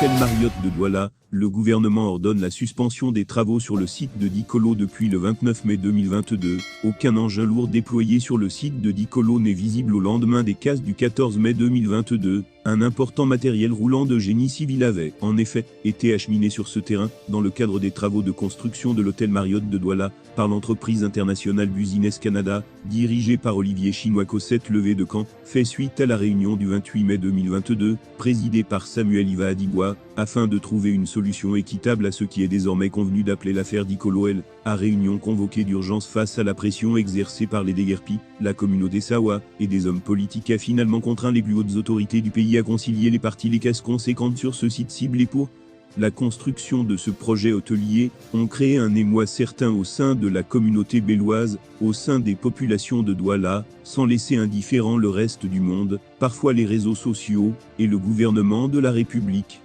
l'hôtel Marriott de Douala, le gouvernement ordonne la suspension des travaux sur le site de Dicolo depuis le 29 mai 2022. Aucun engin lourd déployé sur le site de Dicolo n'est visible au lendemain des casses du 14 mai 2022. Un important matériel roulant de génie civil avait, en effet, été acheminé sur ce terrain, dans le cadre des travaux de construction de l'hôtel Marriott de Douala, par l'entreprise internationale Business Canada, dirigée par Olivier Chinoico. Cette levée de camp fait suite à la réunion du 28 mai 2022, présidée par Samuel Iva Adigua, afin de trouver une solution équitable à ce qui est désormais convenu d'appeler l'affaire Dicolo. À réunion convoquée d'urgence face à la pression exercée par les déguerpis, la communauté Sawa et des hommes politiques a finalement contraint les plus hautes autorités du pays à concilier les parties. Les casses conséquentes sur ce site ciblé pour la construction de ce projet hôtelier ont créé un émoi certain au sein de la communauté belloise, au sein des populations de Douala, sans laisser indifférent le reste du monde, parfois les réseaux sociaux, et le gouvernement de la République.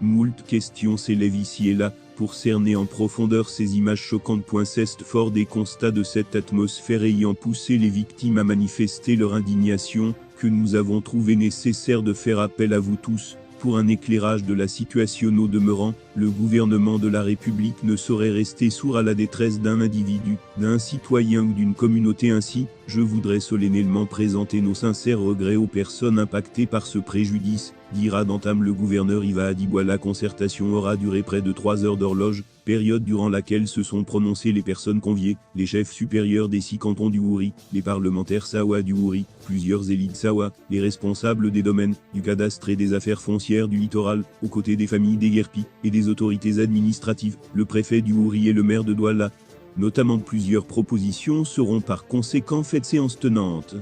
Moult questions s'élèvent ici et là, pour cerner en profondeur ces images choquantes. C'est fort des constats de cette atmosphère ayant poussé les victimes à manifester leur indignation, que nous avons trouvé nécessaire de faire appel à vous tous, pour un éclairage de la situation. Au demeurant, le gouvernement de la République ne saurait rester sourd à la détresse d'un individu, d'un citoyen ou d'une communauté. Ainsi, je voudrais solennellement présenter nos sincères regrets aux personnes impactées par ce préjudice, dira d'entame le gouverneur Iva Adigua. La concertation aura duré près de 3 heures d'horloge, période durant laquelle se sont prononcées les personnes conviées, les chefs supérieurs des 6 cantons du Wouri, les parlementaires Sawa du Wouri, plusieurs élites Sawa, les responsables des domaines, du cadastre et des affaires foncières du littoral, aux côtés des familles déguerpies et des autorités administratives, le préfet du Wouri et le maire de Douala. Notamment plusieurs propositions seront par conséquent faites séance tenante.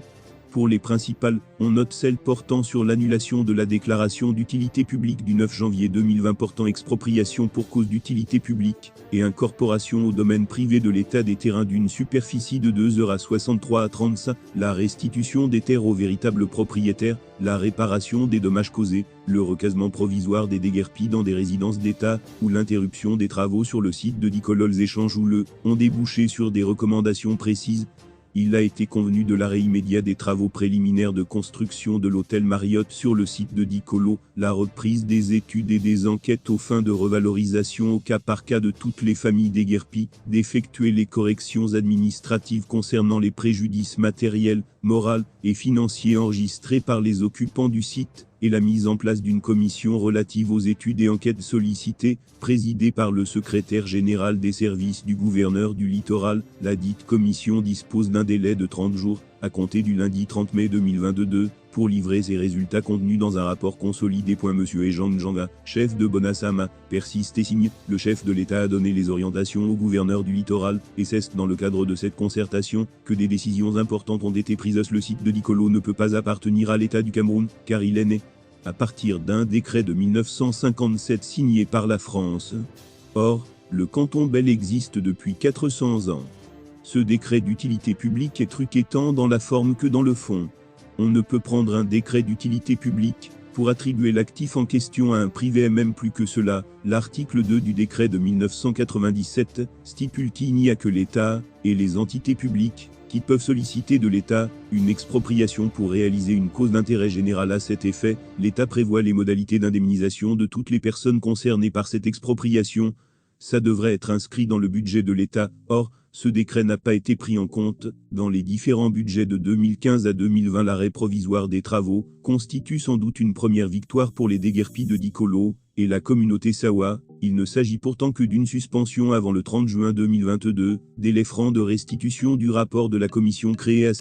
Pour les principales, on note celle portant sur l'annulation de la déclaration d'utilité publique du 9 janvier 2020 portant expropriation pour cause d'utilité publique, et incorporation au domaine privé de l'État des terrains d'une superficie de 2 heures à 63 à 35, la restitution des terres aux véritables propriétaires, la réparation des dommages causés, le recasement provisoire des déguerpis dans des résidences d'État, ou l'interruption des travaux sur le site de Dicolo. Les échanges ont débouché sur des recommandations précises. Il a été convenu de l'arrêt immédiat des travaux préliminaires de construction de l'hôtel Marriott sur le site de Dicolo, la reprise des études et des enquêtes aux fins de revalorisation au cas par cas de toutes les familles déguerpies, d'effectuer les corrections administratives concernant les préjudices matériels, moraux et financiers enregistrés par les occupants du site, et la mise en place d'une commission relative aux études et enquêtes sollicitées, présidée par le secrétaire général des services du gouverneur du littoral. La dite commission dispose d'un délai de 30 jours, à compter du lundi 30 mai 2022, pour livrer ses résultats contenus dans un rapport consolidé. Monsieur Ejan Njanga, chef de Bonasama, persiste et signe, le chef de l'État a donné les orientations au gouverneur du littoral, et c'est dans le cadre de cette concertation que des décisions importantes ont été prises. Le site de Dicolo ne peut pas appartenir à l'État du Cameroun, car il est né à partir d'un décret de 1957 signé par la France. Or, le canton Bel existe depuis 400 ans. Ce décret d'utilité publique est truqué tant dans la forme que dans le fond. On ne peut prendre un décret d'utilité publique pour attribuer l'actif en question à un privé, et même plus que cela. L'article 2 du décret de 1997 stipule qu'il n'y a que l'État et les entités publiques qui peuvent solliciter de l'État une expropriation pour réaliser une cause d'intérêt général. À cet effet, l'État prévoit les modalités d'indemnisation de toutes les personnes concernées par cette expropriation. Ça devrait être inscrit dans le budget de l'État. Or, ce décret n'a pas été pris en compte dans les différents budgets de 2015 à 2020. L'arrêt provisoire des travaux constitue sans doute une première victoire pour les déguerpis de Dicolo et la communauté Sawa. Il ne s'agit pourtant que d'une suspension avant le 30 juin 2022, délai franc de restitution du rapport de la commission créée à